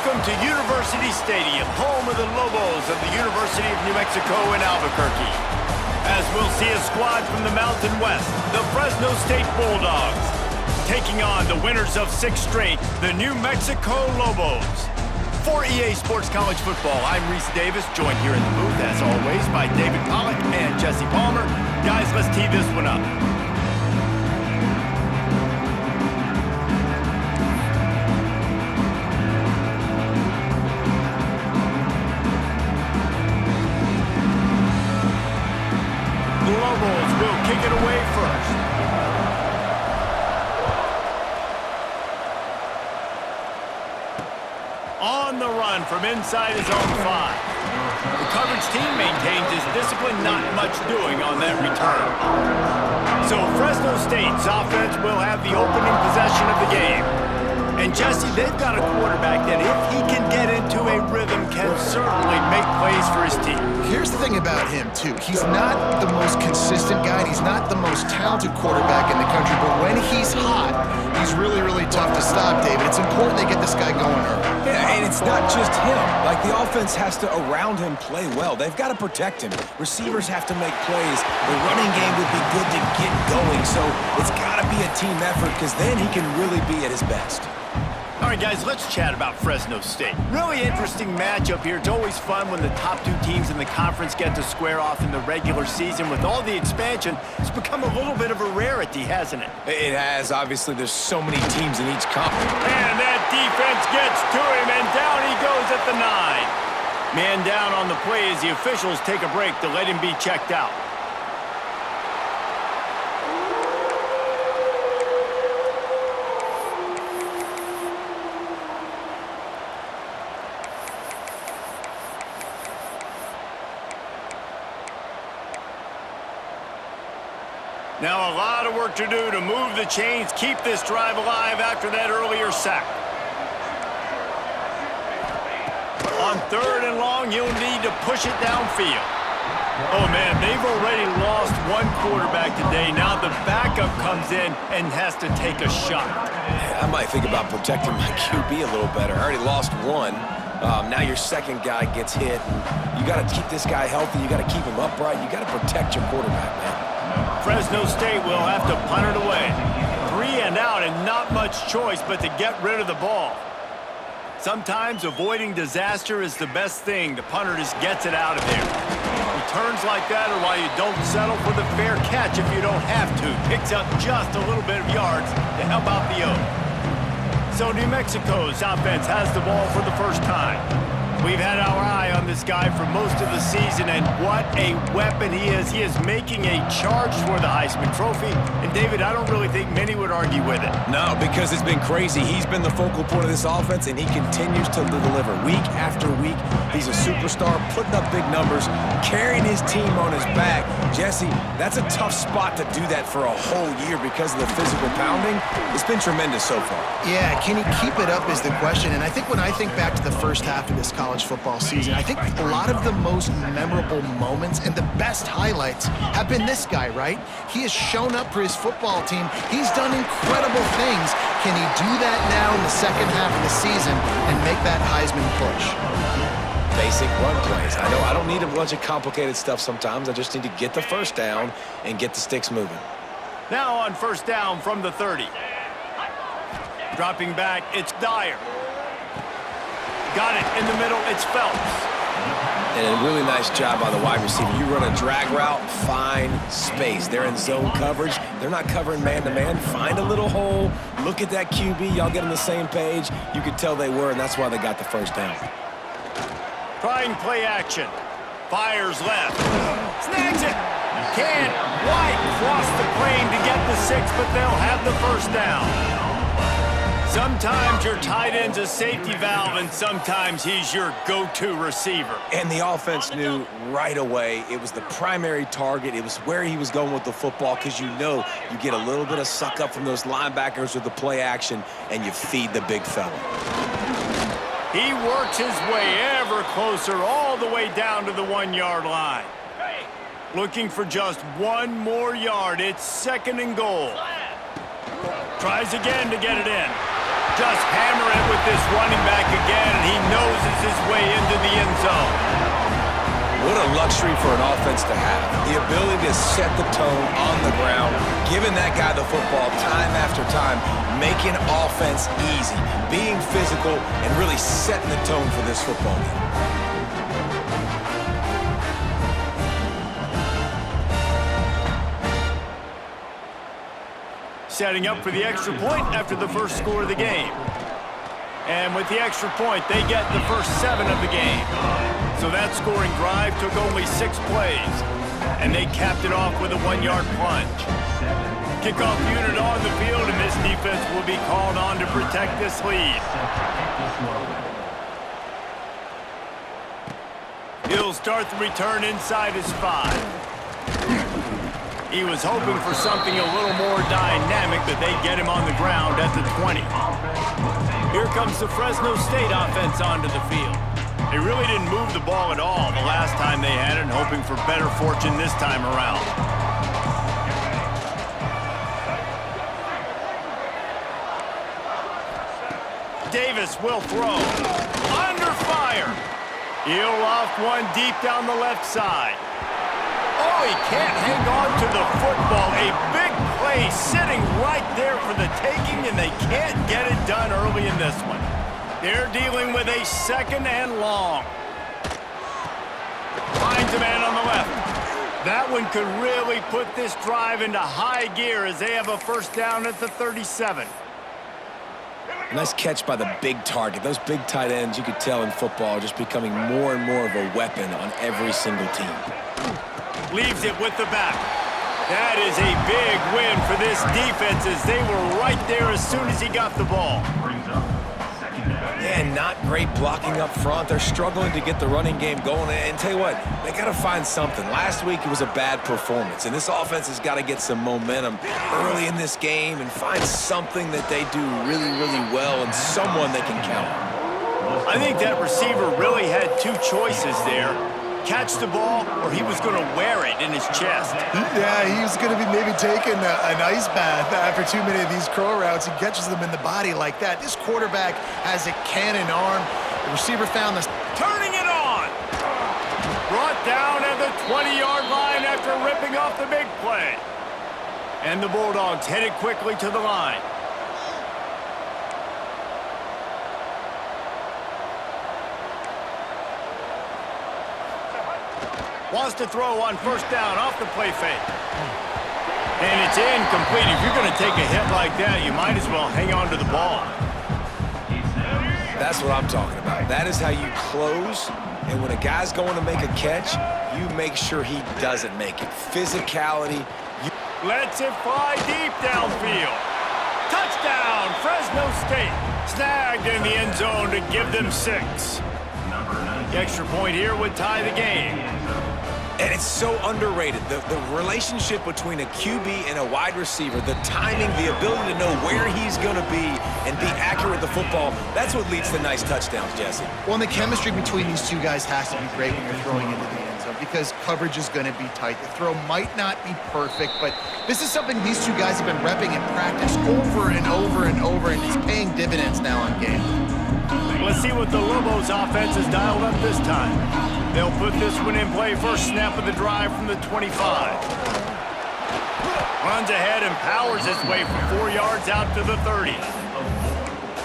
Welcome to University Stadium, home of the Lobos of the University of New Mexico in Albuquerque. As we'll see a squad from the Mountain West, the Fresno State Bulldogs, taking on the winners of 6 straight, the New Mexico Lobos. For EA Sports College Football, I'm Reese Davis, joined here in the booth, as always, by David Pollack and Jesse Palmer. Guys, let's tee this one up. Lobos will kick it away first. On the run from inside his own 5. The coverage team maintains his discipline, not much doing on that return. So Fresno State's offense will have the opening possession of the game. And Jesse, they've got a quarterback that if he can get into a rhythm can certainly make plays for his team. Here's the thing about him, too. He's not the most consistent guy. He's not the most talented quarterback in the country. But when he's hot, he's really, really tough to stop, David. It's important they get this guy going early. Yeah, and it's not just him. Like, the offense has to, around him, play well. They've got to protect him. Receivers have to make plays. The running game would be good to get going. So it's got to be a team effort because then he can really be at his best. All right, guys, let's chat about Fresno State. Really interesting matchup here. It's always fun when the top 2 teams in the conference get to square off in the regular season. With all the expansion, it's become a little bit of a rarity, hasn't it? It has. Obviously, there's so many teams in each conference. And that defense gets to him, and down he goes at the 9. Man down on the play as the officials take a break to let him be checked out. Now a lot of work to do to move the chains, keep this drive alive after that earlier sack. On 3rd and long, you'll need to push it downfield. Oh, man, they've already lost 1 quarterback today. Now the backup comes in and has to take a shot. I might think about protecting my QB a little better. I already lost 1. Now your second guy gets hit. You got to keep this guy healthy. You got to keep him upright. You got to protect your quarterback, man. Fresno State will have to punt it away. 3 and out and not much choice but to get rid of the ball. Sometimes avoiding disaster is the best thing. The punter just gets it out of there. Returns like that are why you don't settle for the fair catch if you don't have to. Picks up just a little bit of yards to help out the O. So New Mexico's offense has the ball for the first time. We've had our eye on this guy for most of the season, and what a weapon he is. He is making a charge for the Heisman Trophy. And, David, I don't really think many would argue with it. No, because it's been crazy. He's been the focal point of this offense, and he continues to deliver week after week. He's a superstar, putting up big numbers, carrying his team on his back. Jesse, that's a tough spot to do that for a whole year because of the physical pounding. It's been tremendous so far. Yeah, can he keep it up is the question. And I think when I think back to the first half of this college football season, I think a lot of the most memorable moments and the best highlights have been this guy, right? He has shown up for his football team. He's done incredible things. Can he do that now in the second half of the season and make that Heisman push? Basic run plays. I don't need a bunch of complicated stuff sometimes. I just need to get the first down and get the sticks moving. Now on first down from the 30. Dropping back, it's Dyer. Got it in the middle, it's Phelps. And a really nice job by the wide receiver. You run a drag route, find space. They're in zone coverage. They're not covering man-to-man. Find a little hole. Look at that QB. Y'all get on the same page. You could tell they were, and that's why they got the first down. Trying play action. Fires left. Snags it. Can't quite cross the plane to get the 6, but they'll have the first down. Sometimes your tight end's a safety valve, and sometimes he's your go-to receiver. And the offense knew right away it was the primary target. It was where he was going with the football because you know you get a little bit of suck up from those linebackers with the play action, and you feed the big fella. He works his way ever closer all the way down to the 1-yard line. Looking for just 1 more yard. It's 2nd and goal. Tries again to get it in. Just hammer it with this running back again, and he noses his way into the end zone. What a luxury for an offense to have. The ability to set the tone on the ground, giving that guy the football time after time, making offense easy, being physical, and really setting the tone for this football game. Setting up for the extra point after the first score of the game. And with the extra point, they get the first 7 of the game. So that scoring drive took only 6 plays. And they capped it off with a 1-yard plunge. Kickoff unit on the field, and this defense will be called on to protect this lead. He'll start the return inside his 5. He was hoping for something a little more dynamic, but they get him on the ground at the 20. Here comes the Fresno State offense onto the field. They really didn't move the ball at all the last time they had it, hoping for better fortune this time around. Davis will throw. Under fire. He'll loft one deep down the left side. Oh, he can't hang on to the football. A big play sitting right there for the taking, and they can't get it done early in this one. They're dealing with a 2nd and long. Finds a man on the left. That one could really put this drive into high gear as they have a first down at the 37. Nice catch by the big target. Those big tight ends, you could tell in football, are just becoming more and more of a weapon on every single team. Leaves it with the back. That is a big win for this defense as they were right there as soon as he got the ball. Yeah, not great blocking up front. They're struggling to get the running game going. And tell you what, they got to find something. Last week it was a bad performance, and this offense has got to get some momentum early in this game and find something that they do really, really well and someone they can count on. I think that receiver really had 2 choices there. Catch the ball, or he was going to wear it in his chest. Yeah, he was going to be maybe taking an ice bath after too many of these crow routes. He catches them in the body like that. This quarterback has a cannon arm. The receiver found this. Turning it on. Brought down at the 20-yard line after ripping off the big play. And the Bulldogs headed quickly to the line. Wants to throw on first down off the play fake. And it's incomplete. If you're going to take a hit like that, you might as well hang on to the ball. That's what I'm talking about. That is how you close. And when a guy's going to make a catch, you make sure he doesn't make it. Physicality. Lets it fly deep downfield. Touchdown, Fresno State. Snagged in the end zone to give them 6. The extra point here would tie the game. And it's so underrated. The relationship between a QB and a wide receiver, the timing, the ability to know where he's going to be and be accurate with the football, that's what leads to nice touchdowns, Jesse. Well, and the chemistry between these two guys has to be great when you're throwing into the end zone because coverage is going to be tight. The throw might not be perfect, but this is something these two guys have been repping in practice over and over and over, and it's paying dividends now on game. Let's see what the Lobos offense has dialed up this time. They'll put this one in play first snap of the drive from the 25. Runs ahead and powers his way for 4 yards out to the 30.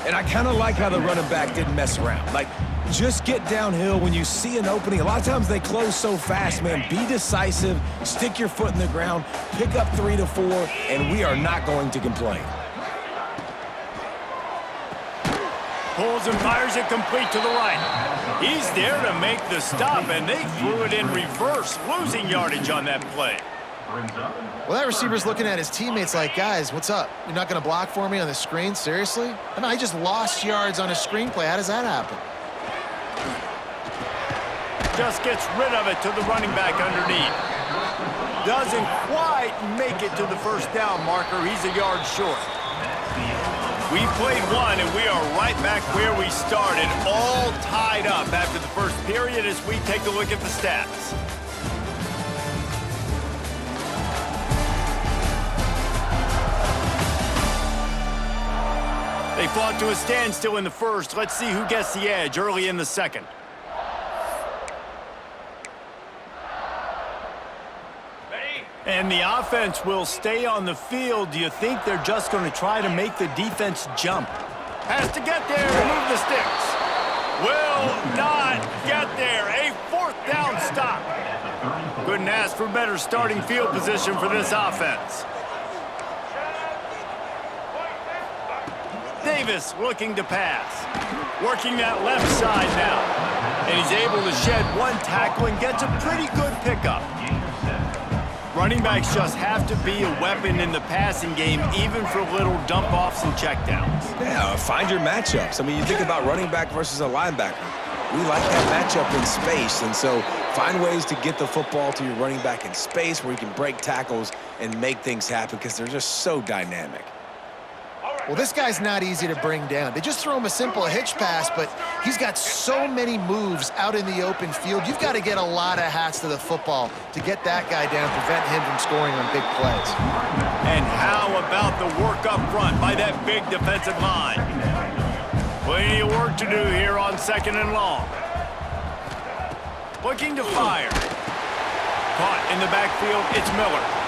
And I kind of like how the running back didn't mess around. Like, just get downhill when you see an opening. A lot of times they close so fast, man. Be decisive, stick your foot in the ground, pick up 3 to 4, and we are not going to complain. Pulls and fires it complete to the right. He's there to make the stop, and they threw it in reverse, losing yardage on that play. Well, that receiver's looking at his teammates like, guys, what's up? You're not going to block for me on the screen? Seriously? I mean, I just lost yards on a screenplay. How does that happen? Just gets rid of it to the running back underneath. Doesn't quite make it to the first down marker. He's a yard short. We played one, and we are right back where we started, all tied up after the first period as we take a look at the stats. They fought to a standstill in the first. Let's see who gets the edge early in the second. And the offense will stay on the field. Do you think they're just going to try to make the defense jump? Has to get there and move the sticks. Will not get there. A fourth down stop. Couldn't ask for better starting field position for this offense. Davis looking to pass. Working that left side now. And he's able to shed one tackle and gets a pretty good pickup. Running backs just have to be a weapon in the passing game, even for little dump-offs and checkdowns. Yeah, find your matchups. I mean, you think about running back versus a linebacker. We like that matchup in space, and so find ways to get the football to your running back in space where you can break tackles and make things happen because they're just so dynamic. Well, this guy's not easy to bring down. They just throw him a simple hitch pass, but he's got so many moves out in the open field. You've got to get a lot of hats to the football to get that guy down, prevent him from scoring on big plays. And how about the work up front by that big defensive line? Plenty of work to do here on 2nd and long. Looking to fire. Caught in the backfield, it's Miller.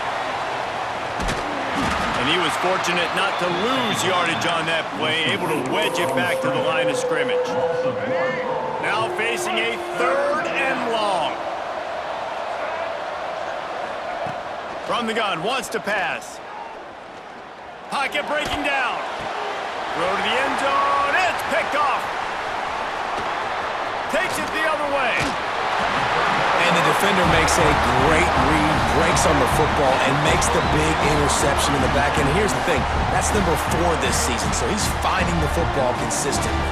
And he was fortunate not to lose yardage on that play, able to wedge it back to the line of scrimmage. Now facing a 3rd and long. From the gun, wants to pass. Pocket breaking down. Throw to the end zone, it's picked off. Takes it the other way. And the defender makes a great read, breaks on the football, and makes the big interception in the back end. Here's the thing, that's number 4 this season, so he's finding the football consistently.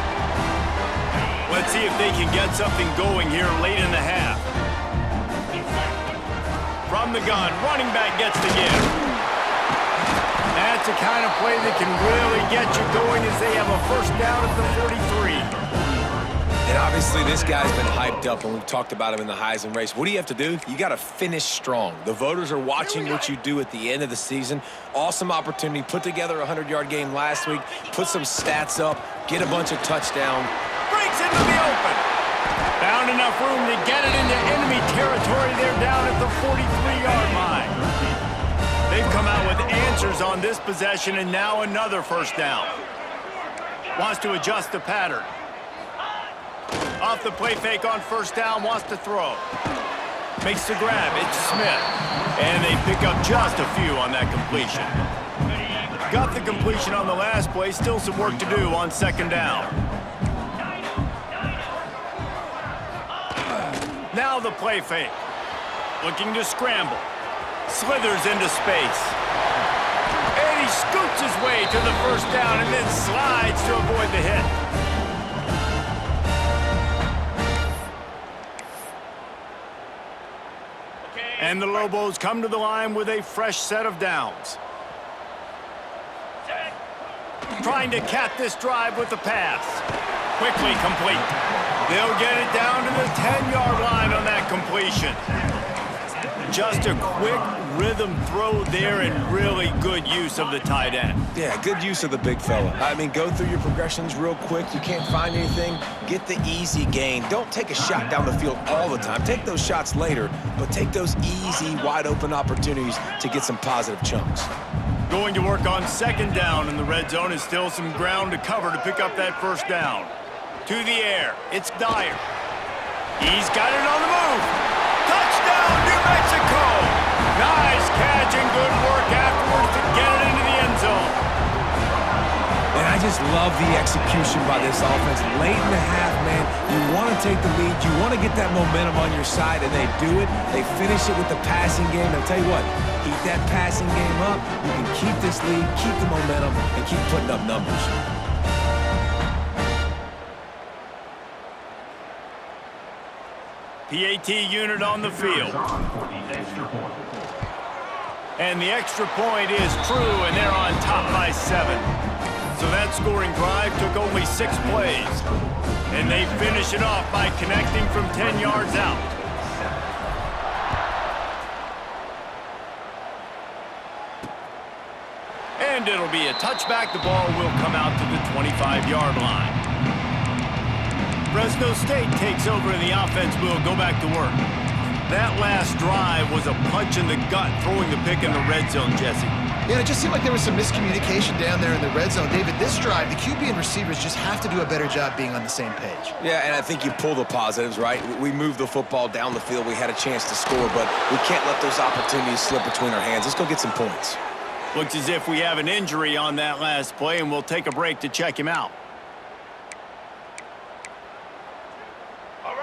Let's see if they can get something going here late in the half. From the gun, running back gets the give. That's the kind of play that can really get you going as they have a first down at the 43. And obviously this guy's been hyped up, and we've talked about him in the Heisman race. What do you have to do? You got to finish strong. The voters are watching what you do at the end of the season. Awesome opportunity. Put together a 100-yard game last week. Put some stats up. Get a bunch of touchdowns. Breaks into the open. Found enough room to get it into enemy territory. They're down at the 43-yard line. They've come out with answers on this possession, and now another first down. Wants to adjust the pattern. Off the play fake on first down, wants to throw. Makes the grab, it's Smith. And they pick up just a few on that completion. Got the completion on the last play, still some work to do on 2nd down. Now the play fake. Looking to scramble. Slithers into space. And he scoots his way to the first down and then slides to avoid the hit. And the Lobos come to the line with a fresh set of downs. Trying to cap this drive with the pass. Quickly complete. They'll get it down to the 10-yard line on that completion. Just a quick rhythm throw there and really good use of the tight end. Yeah, good use of the big fella. I mean, go through your progressions real quick. You can't find anything. Get the easy gain. Don't take a shot down the field all the time. Take those shots later, but take those easy, wide-open opportunities to get some positive chunks. Going to work on 2nd down in the red zone is still some ground to cover to pick up that first down. To the air, it's Dyer. He's got it on the move. Touchdown, New Mexico! Nice catch and good work afterwards to get it into the end zone. And I just love the execution by this offense. Late in the half, man, you want to take the lead. You want to get that momentum on your side, and they do it. They finish it with the passing game. I'll tell you what, keep that passing game up. You can keep this lead, keep the momentum, and keep putting up numbers. PAT unit on the field. And the extra point is true, and they're on top by 7. So that scoring drive took only 6 plays. And they finish it off by connecting from 10 yards out. And it'll be a touchback. The ball will come out to the 25-yard line. Fresno State takes over and the offense will go back to work. That last drive was a punch in the gut, throwing the pick in the red zone, Jesse. Yeah, it just seemed like there was some miscommunication down there in the red zone. David, this drive, the QB and receivers just have to do a better job being on the same page. Yeah, and I think you pull the positives, right? We moved the football down the field. We had a chance to score, but we can't let those opportunities slip between our hands. Let's go get some points. Looks as if we have an injury on that last play, and we'll take a break to check him out.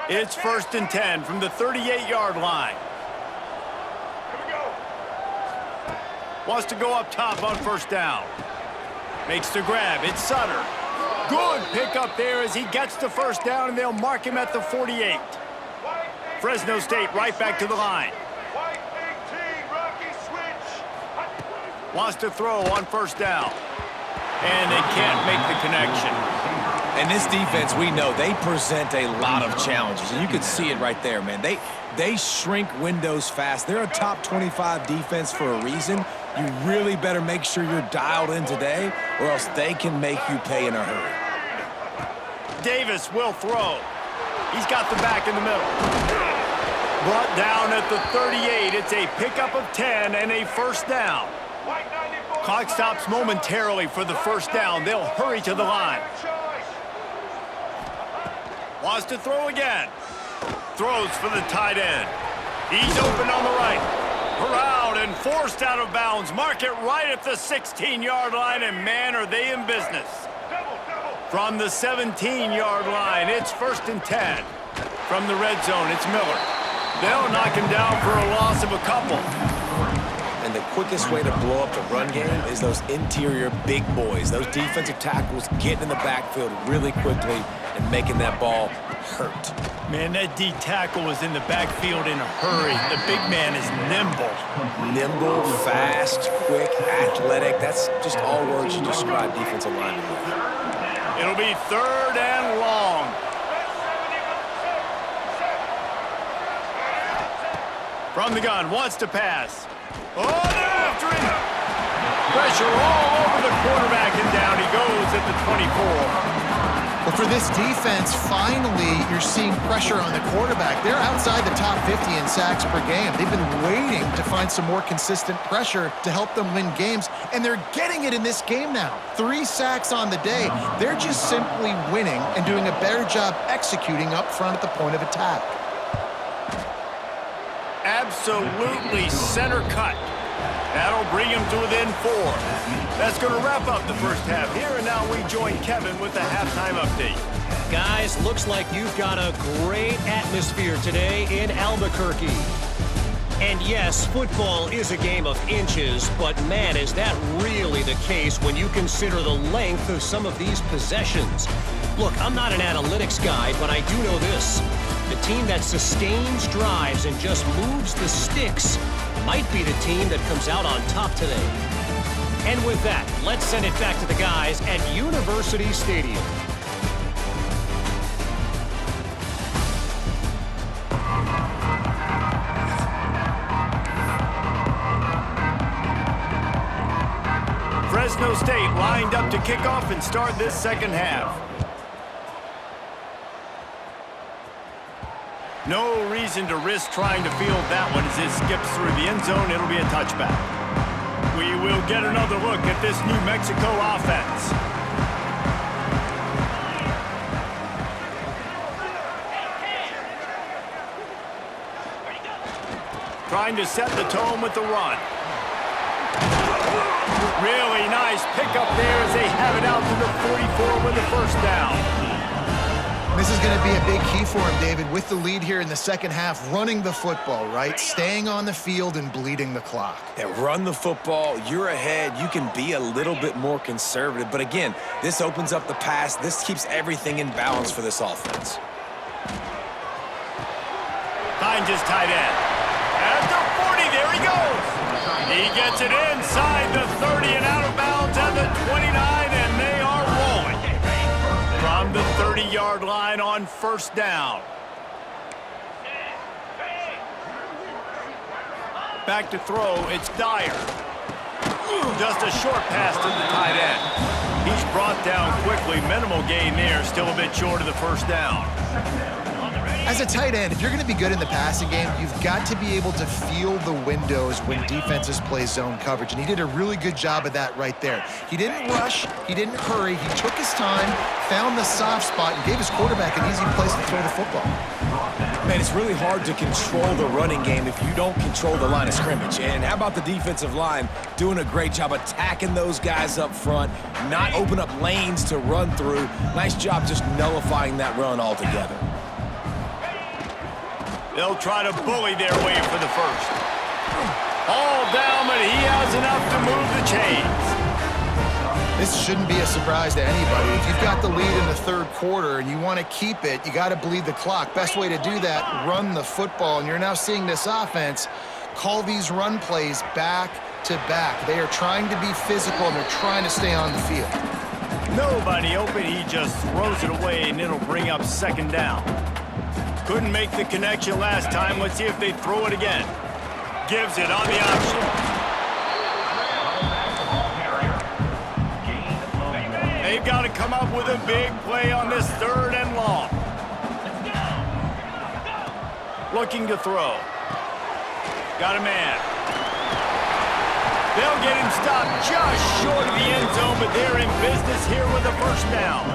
It's 1st and 10 from the 38-yard line. Wants to go up top on 1st down. Makes the grab. It's Sutter. Good pickup there as he gets the 1st down, and they'll mark him at the 48. Fresno State right back to the line. Wants to throw on 1st down. And they can't make the connection. And this defense, we know, they present a lot of challenges. And you can see it right there, man. They shrink windows fast. They're a top 25 defense for a reason. You really better make sure you're dialed in today, or else they can make you pay in a hurry. Davis will throw. He's got the back in the middle. Brought down at the 38. It's a pickup of 10 and a 1st down. Clock stops momentarily for the 1st down. They'll hurry to the line. Wants to throw again. Throws for the tight end. He's open on the right. Corralled and forced out of bounds. Mark it right at the 16-yard line, and man, are they in business. From the 17-yard line, it's 1st and 10. From the red zone, it's Miller. They'll knock him down for a loss of a couple. And the quickest way to blow up the run game is those interior big boys, those defensive tackles getting in the backfield really quickly and making that ball hurt. Man, that D tackle was in the backfield in a hurry. The big man is nimble. Nimble, fast, quick, athletic. That's just all words you describe defensive linemen with. It'll be 3rd and long. From the gun, wants to pass. Oh, they're after him. Pressure all over the quarterback, and down he goes at the 24. But for this defense, finally, you're seeing pressure on the quarterback. They're outside the top 50 in sacks per game. They've been waiting to find some more consistent pressure to help them win games, and they're getting it in this game now. 3 sacks on the day. They're just simply winning and doing a better job executing up front at the point of attack. Absolutely center cut. That'll bring him to within 4. That's going to wrap up the 1st half here, and now we join Kevin with the halftime update. Guys, looks like you've got a great atmosphere today in Albuquerque. And yes, football is a game of inches, but man, is that really the case when you consider the length of some of these possessions. Look, I'm not an analytics guy, but I do know this. The team that sustains drives and just moves the sticks might be the team that comes out on top today. And with that, let's send it back to the guys at University Stadium. Fresno State lined up to kick off and start this 2nd half. No reason to risk trying to field that one as it skips through the end zone. It'll be a touchback. We will get another look at this New Mexico offense. Trying to set the tone with the run. Really nice pickup there as they have it out to the 44 with the 1st down. This is going to be a big key for him, David, with the lead here in the 2nd half, running the football, right? Staying on the field and bleeding the clock. Yeah, run the football. You're ahead. You can be a little bit more conservative. But again, this opens up the pass. This keeps everything in balance for this offense. Finds his tight end. At the 40, there he goes. He gets it inside the 30 and out of bounds at the 29, and they are rolling. From the 30-yard line on 1st down. Back to throw, it's Dyer. Just a short pass to the tight end. He's brought down quickly. Minimal gain there. Still a bit short of the first down. As a tight end, if you're going to be good in the passing game, you've got to be able to feel the windows when defenses play zone coverage, and he did a really good job of that right there. He didn't rush, he didn't hurry, he took his time, found the soft spot, and gave his quarterback an easy place to throw the football. Man, it's really hard to control the running game if you don't control the line of scrimmage. And how about the defensive line doing a great job attacking those guys up front, not open up lanes to run through. Nice job just nullifying that run altogether. They'll try to bully their way for the first. All down, but he has enough to move the chains. This shouldn't be a surprise to anybody. If you've got the lead in the third quarter and you want to keep it, you got to bleed the clock. Best way to do that, run the football. And you're now seeing this offense call these run plays back to back. They are trying to be physical, and they're trying to stay on the field. Nobody open. He just throws it away, and it'll bring up second down. Couldn't make the connection last time. Let's see if they throw it again. Gives it on the option. They've got to come up with a big play on this third and long. Looking to throw. Got a man. They'll get him stopped just short of the end zone, but they're in business here with a first down.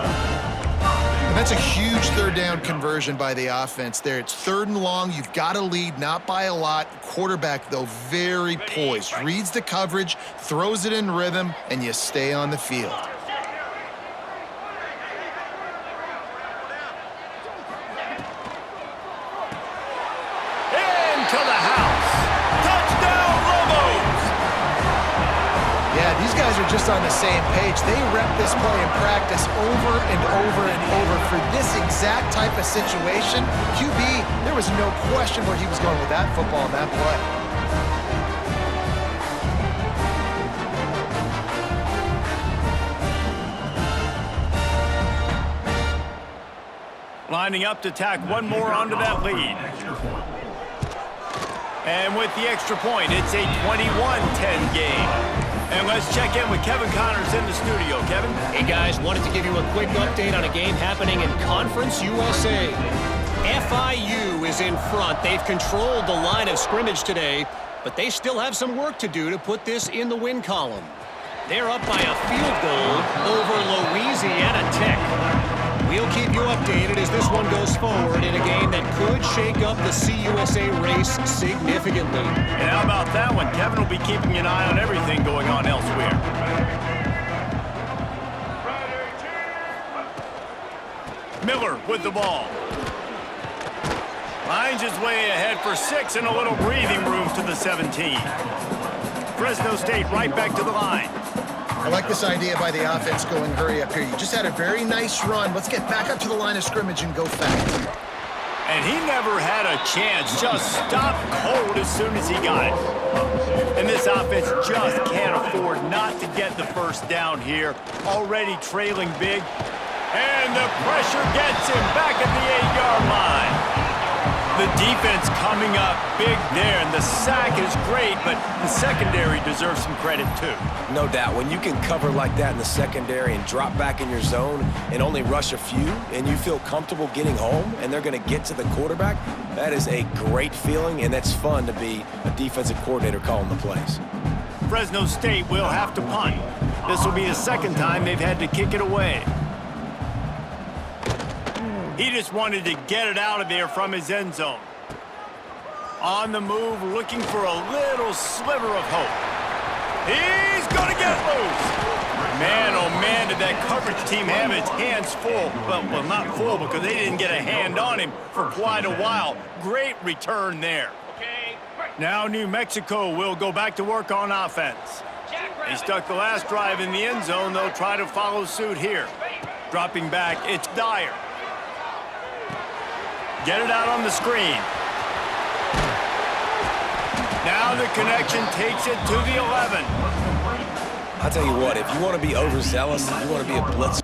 And that's a huge third down conversion by the offense there. It's third and long. You've got to lead, not by a lot. Quarterback, though, very poised. Reads the coverage, throws it in rhythm, and you stay on the field. Into the house. Touchdown, Lobos! Yeah, these guys are just on the same page. They rep this play in practice over and over and over for this exact type of situation. QB, there was no question where he was going with that football and that play. Lining up to tack one more onto that lead. And with the extra point, it's a 21-10 game. And let's check in with Kevin Connors in the studio. Kevin? Hey, guys, wanted to give you a quick update on a game happening in Conference USA. FIU is in front. They've controlled the line of scrimmage today, but they still have some work to do to put this in the win column. They're up by a field goal over Louisiana Tech. We'll keep you updated as this one goes forward in a game that could shake up the CUSA race significantly. And how about that one? Kevin will be keeping an eye on everything going on elsewhere. Miller with the ball. Finds his way ahead for 6 and a little breathing room to the 17. Fresno State right back to the line. I like this idea by the offense going hurry up here. You just had a very nice run. Let's get back up to the line of scrimmage and go fast. And he never had a chance. Just stopped cold as soon as he got it. And this offense just can't afford not to get the first down here. Already trailing big. And the pressure gets him back at the 8-yard line. The defense coming up big there, and the sack is great, but the secondary deserves some credit too. No doubt. When you can cover like that in the secondary and drop back in your zone and only rush a few, and you feel comfortable getting home and they're going to get to the quarterback, that is a great feeling, and that's fun to be a defensive coordinator calling the plays. Fresno State will have to punt. This will be the second time they've had to kick it away. He just wanted to get it out of there from his end zone. On the move, looking for a little sliver of hope. He's going to get loose. Man, oh man, did that coverage team have its hands full. Well, not full because they didn't get a hand on him for quite a while. Great return there. Now New Mexico will go back to work on offense. They stuck the last drive in the end zone. They'll try to follow suit here. Dropping back, it's Dyer. Get it out on the screen. Now the connection takes it to the 11. I'll tell you what, if you want to be overzealous, you want to be a blitz.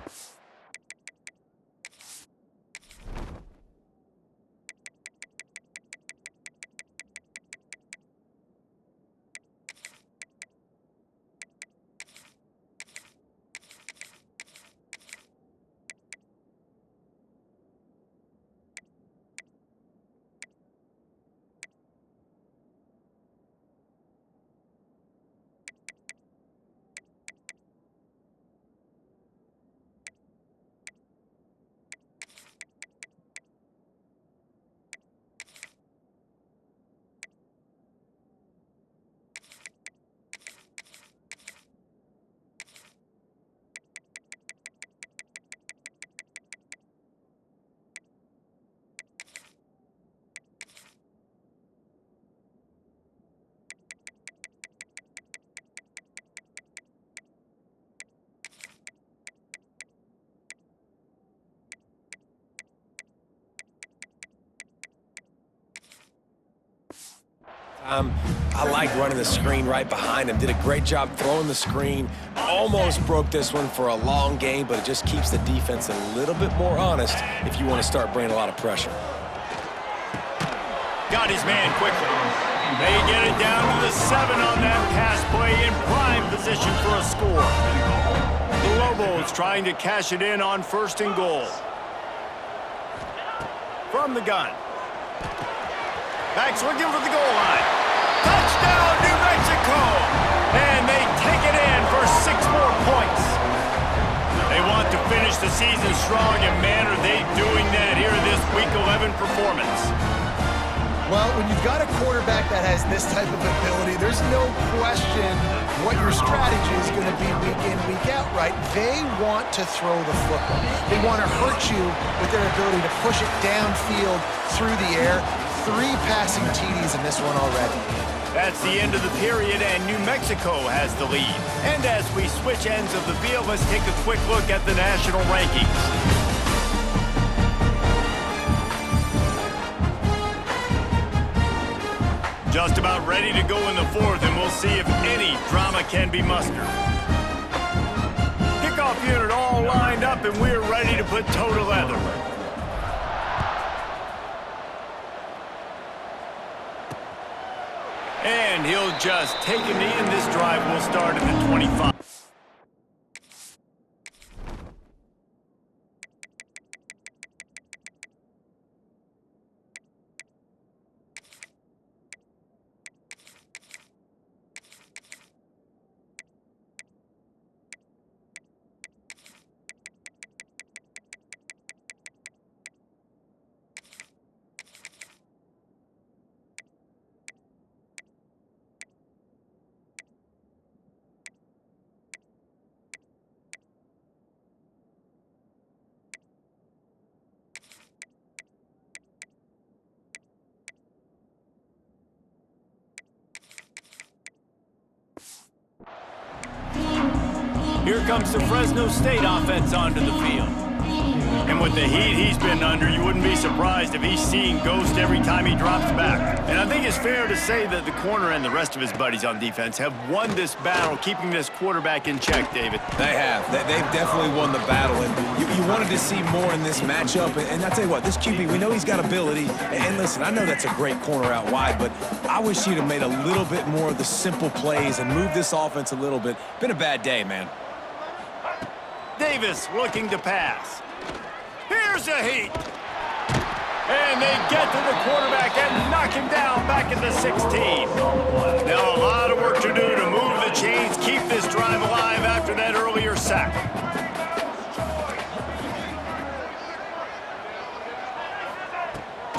I like running the screen right behind him. Did a great job throwing the screen. Almost broke this one for a long game, but it just keeps the defense a little bit more honest if you want to start bringing a lot of pressure. Got his man quickly. They get it down to the 7 on that pass play in prime position for a score. The Lobos trying to cash it in on 1st and goal. From the gun. Backs looking for the goal line. Touchdown, New Mexico! And they take it in for 6 more points. They want to finish the season strong, and man, are they doing that here in this Week 11 performance. Well, when you've got a quarterback that has this type of ability, there's no question what your strategy is going to be week in, week out, right? They want to throw the football. They want to hurt you with their ability to push it downfield through the air. 3 passing TDs in this one already. That's the end of the period, and New Mexico has the lead. And as we switch ends of the field, let's take a quick look at the national rankings. Just about ready to go in the 4th, and we'll see if any drama can be mustered. Kickoff unit all lined up, and we're ready to put toe to leather. And he'll just take a knee, and this drive will start at the 25. Here comes the Fresno State offense onto the field. And with the heat he's been under, you wouldn't be surprised if he's seeing ghost every time he drops back. And I think it's fair to say that the corner and the rest of his buddies on defense have won this battle, keeping this quarterback in check, David. They have. They've definitely won the battle. And you wanted to see more in this matchup. And I tell you what, this QB, we know he's got ability. And listen, I know that's a great corner out wide, but I wish he'd have made a little bit more of the simple plays and moved this offense a little bit. Been a bad day, man. Davis looking to pass. Here's a heat. And they get to the quarterback and knock him down back at the 16. Now a lot of work to do to move the chains, keep this drive alive after that earlier sack.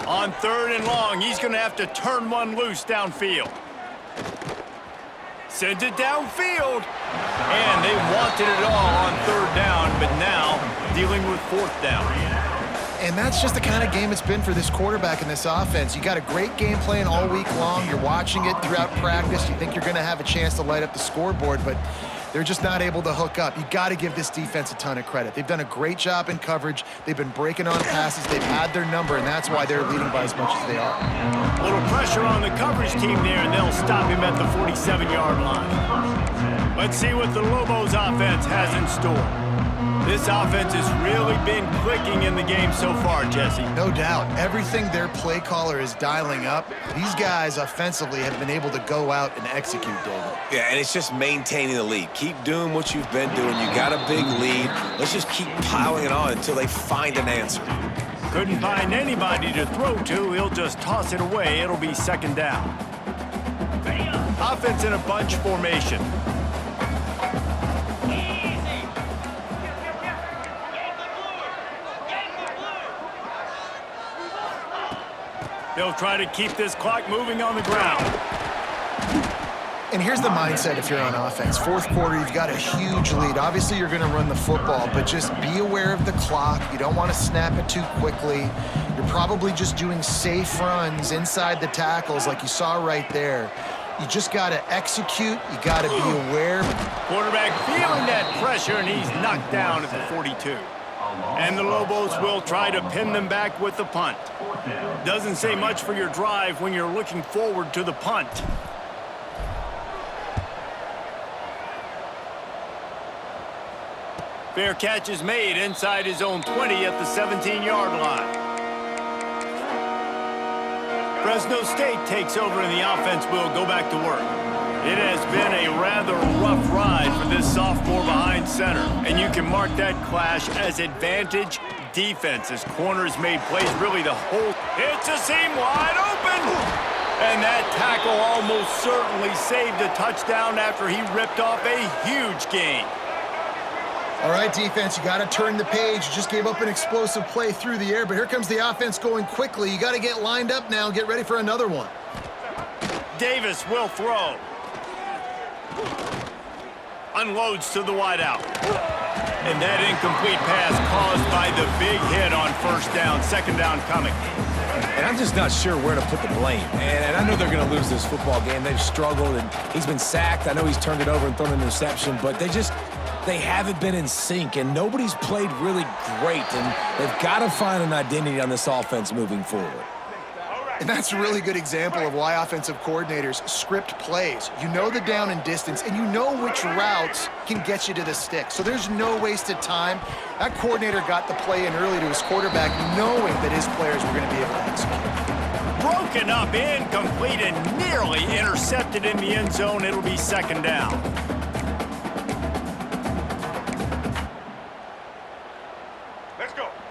On 3rd and long, he's going to have to turn one loose downfield. Sends it downfield. And they wanted it all on 3rd down, but now dealing with 4th down. And that's just the kind of game it's been for this quarterback in this offense. You got a great game plan all week long. You're watching it throughout practice. You think you're going to have a chance to light up the scoreboard, but they're just not able to hook up. You got to give this defense a ton of credit. They've done a great job in coverage. They've been breaking on passes. They've had their number, and that's why they're leading by as much as they are. A little pressure on the coverage team there, and they'll stop him at the 47-yard line. Let's see what the Lobos offense has in store. This offense has really been clicking in the game so far, Jesse. No doubt. Everything their play caller is dialing up, these guys offensively have been able to go out and execute, David. Yeah, and it's just maintaining the lead. Keep doing what you've been doing. You got a big lead. Let's just keep piling it on until they find an answer. Couldn't find anybody to throw to. He'll just toss it away. It'll be 2nd down. Offense in a bunch formation. They'll try to keep this clock moving on the ground. And here's the mindset if you're on offense. 4th quarter, you've got a huge lead. Obviously, you're going to run the football, but just be aware of the clock. You don't want to snap it too quickly. You're probably just doing safe runs inside the tackles like you saw right there. You just got to execute. You got to be aware. Quarterback feeling that pressure, and he's knocked down at the 42. And the Lobos will try to pin them back with the punt. Doesn't say much for your drive when you're looking forward to the punt. Fair catch is made inside his own 20 at the 17-yard line. Fresno State takes over and the offense will go back to work. It has been a rather rough ride for this sophomore behind center, and you can mark that clash as advantage defense as corners made plays really the whole. It's a seam wide open! And that tackle almost certainly saved a touchdown after he ripped off a huge gain. All right, defense, you got to turn the page. You just gave up an explosive play through the air, but here comes the offense going quickly. You got to get lined up now, get ready for another one. Davis will throw. Unloads to the wideout. And that incomplete pass caused by the big hit on first down, second down coming. And I'm just not sure where to put the blame. And I know they're going to lose this football game. They've struggled, and he's been sacked. I know he's turned it over and thrown an interception, but they haven't been in sync, and nobody's played really great, and they've got to find an identity on this offense moving forward. And that's a really good example of why offensive coordinators script plays. You know the down and distance, and you know which routes can get you to the stick. So there's no wasted time. That coordinator got the play in early to his quarterback, knowing that his players were going to be able to execute. Broken up, incomplete, and nearly intercepted in the end zone. It'll be second down.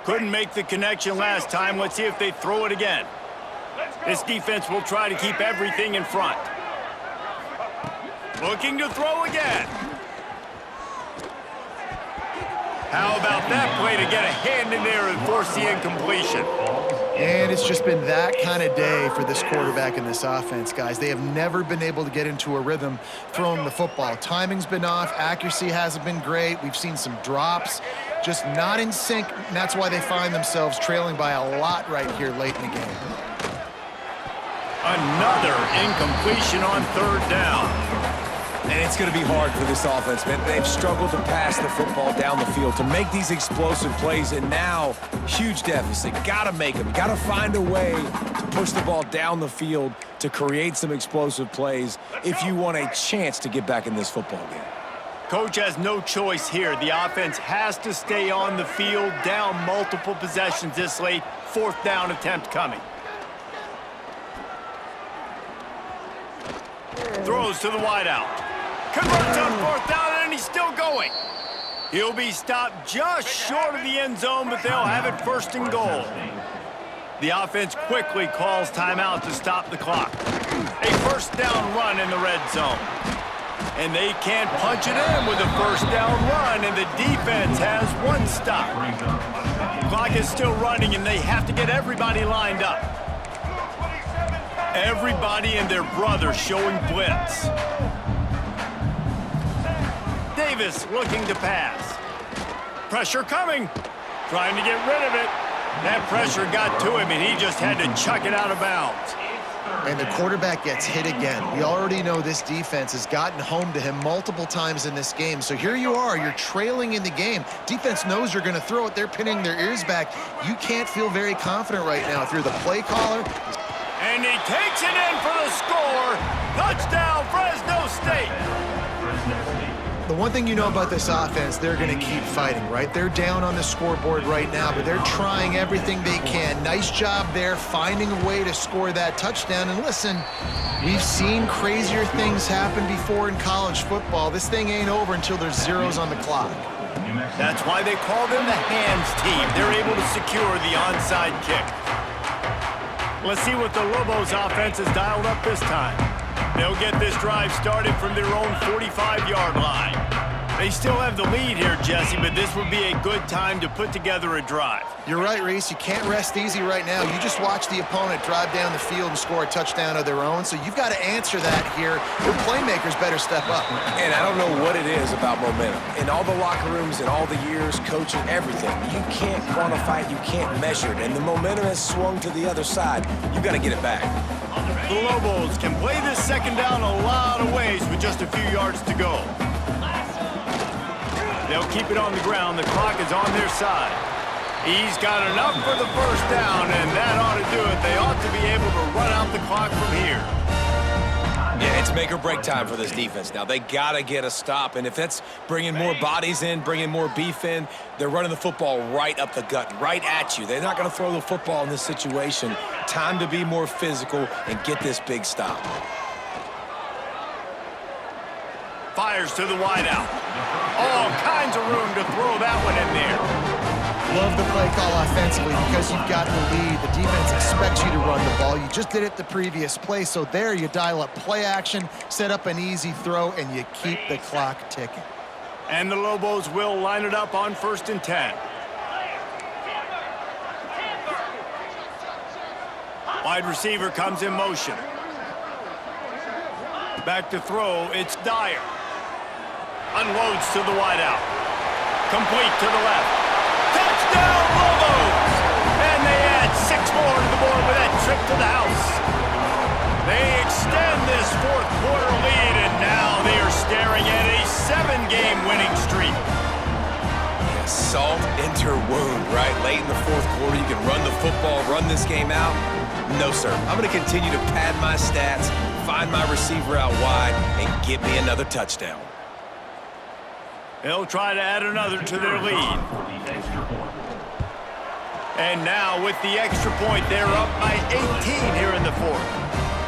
Couldn't make the connection last time. Let's see if they throw it again. This defense will try to keep everything in front. Looking to throw again. How about that play to get a hand in there and force the incompletion? And it's just been that kind of day for this quarterback and this offense, guys. They have never been able to get into a rhythm throwing the football. Timing's been off. Accuracy hasn't been great. We've seen some drops. Just not in sync, and that's why they find themselves trailing by a lot right here late in the game. Another incompletion on third down. And it's going to be hard for this offense, man. They've struggled to pass the football down the field, to make these explosive plays, and now, huge deficit. Got to make them. Got to find a way to push the ball down the field to create some explosive plays if you want a chance to get back in this football game. Coach has no choice here. The offense has to stay on the field, down multiple possessions this late. Fourth down attempt coming. Throws to the wideout. Converts on fourth down, and he's still going. He'll be stopped just short of the end zone, but they'll have it first and goal. The offense quickly calls timeout to stop the clock. A first down run in the red zone. And they can't punch it in with a first down run, and the defense has one stop. The clock is still running, and they have to get everybody lined up. Everybody and their brother showing blitz. Davis looking to pass. Pressure coming. Trying to get rid of it. That pressure got to him, and he just had to chuck it out of bounds. And the quarterback gets hit again. We already know this defense has gotten home to him multiple times in this game. So here you are, you're trailing in the game. Defense knows you're going to throw it. They're pinning their ears back. You can't feel very confident right now if you're the play caller. And he takes it in for the score. Touchdown, Fresno State. The one thing you know about this offense, they're going to keep fighting, right? They're down on the scoreboard right now, but they're trying everything they can. Nice job there, finding a way to score that touchdown. And listen, we've seen crazier things happen before in college football. This thing ain't over until there's zeros on the clock. That's why they call them the hands team. They're able to secure the onside kick. Let's see what the Lobos offense has dialed up this time. They'll get this drive started from their own 45-yard line. They still have the lead here, Jesse, but this would be a good time to put together a drive. You're right, Reese. You can't rest easy right now. You just watch the opponent drive down the field and score a touchdown of their own, so you've got to answer that here. Your playmakers better step up. And I don't know what it is about momentum. In all the locker rooms, in all the years, coaching, everything, you can't quantify it, you can't measure it, and the momentum has swung to the other side. You've got to get it back. The Lobos can play this second down a lot of ways with just a few yards to go. They'll keep it on the ground. The clock is on their side. He's got enough for the first down, and that ought to do it. They ought to be able to run out the clock from here. Yeah, it's make or break time for this defense now. They got to get a stop, and if that's bringing more bodies in, bringing more beef in, they're running the football right up the gut, right at you. They're not going to throw the football in this situation. Time to be more physical and get this big stop. Fires to the wideout. All kinds of room to throw that one in there. Love the play call offensively because you've got the lead. The defense expects you to run the ball. You just did it the previous play, so there you dial up play action, set up an easy throw, and you keep the clock ticking. And the Lobos will line it up on 1st and 10. Wide receiver comes in motion. Back to throw, it's Dyer. Unloads to the wideout. Complete to the left. Touchdown, Lobos! And they add 6 more to the board with that trip to the house. They extend this fourth quarter lead, and now they are staring at a 7-game winning streak. Yeah, salt into her wound, right? Late in the fourth quarter, you can run the football, run this game out. No, sir. I'm going to continue to pad my stats, find my receiver out wide, and get me another touchdown. They'll try to add another to their lead. And now with the extra point, they're up by 18 here in the fourth.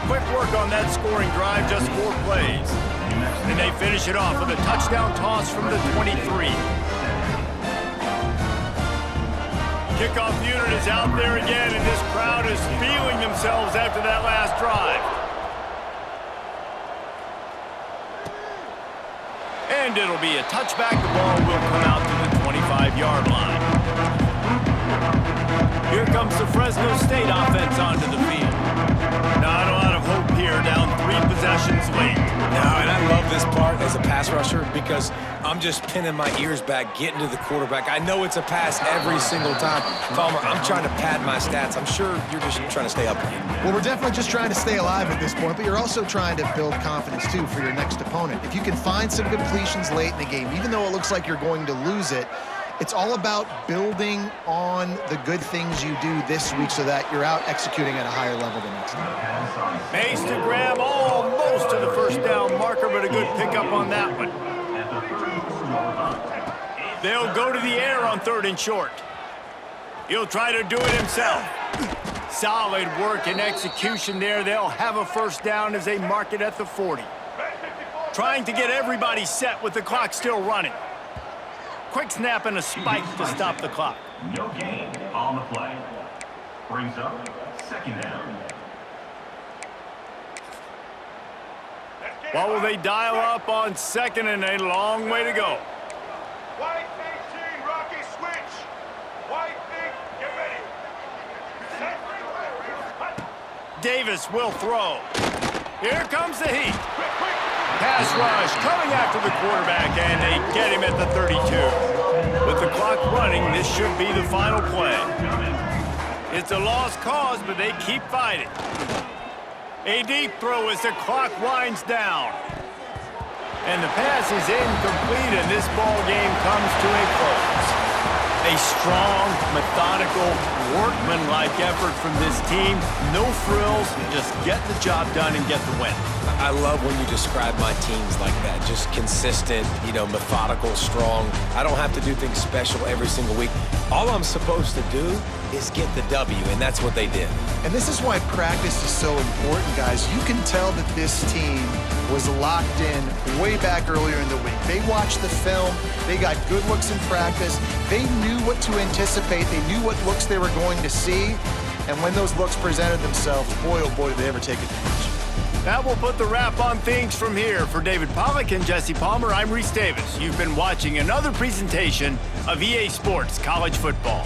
Quick work on that scoring drive, just 4 plays. And they finish it off with a touchdown toss from the 23. Kickoff unit is out there again, and this crowd is feeling themselves after that last drive. And it'll be a touchback. The ball will come out to the 25-yard line. Here comes the Fresno State offense onto the field. Not a lot of hope here, down 3 possessions late. No, and I love this part as a pass rusher because I'm just pinning my ears back, getting to the quarterback. I know it's a pass every single time. Palmer, I'm trying to pad my stats. I'm sure you're just trying to stay up here. Well, we're definitely just trying to stay alive at this point, but you're also trying to build confidence, too, for your next opponent. If you can find some completions late in the game, even though it looks like you're going to lose it, it's all about building on the good things you do this week so that you're out executing at a higher level the next time. Makes to grab almost to the first down marker, but a good pickup on that one. They'll go to the air on 3rd and short. He'll try to do it himself. Solid work and execution there. They'll have a first down as they mark it at the 40. Trying to get everybody set with the clock still running. Quick snap and a spike to stop the clock. No gain on the play. Brings up 2nd down. What will they dial up on 2nd and a long way to go? White 18, Rocky switch. White 8, get ready. Davis will throw. Here comes the heat. Pass rush coming after the quarterback, and they get him at the 32. With the clock running, this should be the final play. It's a lost cause, but they keep fighting. A deep throw as the clock winds down. And the pass is incomplete, and this ball game comes to a close. A strong, methodical, workmanlike effort from this team. No frills, just get the job done and get the win. I love when you describe my teams like that. Just consistent, methodical, strong. I don't have to do things special every single week. All I'm supposed to do is get the W, and that's what they did. And this is why practice is so important, guys. You can tell that this team was locked in way back earlier in the week. They watched the film. They got good looks in practice. They knew what to anticipate. They knew what looks they were going to see. And when those looks presented themselves, boy, oh boy, did they ever take advantage. That will put the wrap on things from here. For David Pollack and Jesse Palmer, I'm Reese Davis. You've been watching another presentation of EA Sports College Football.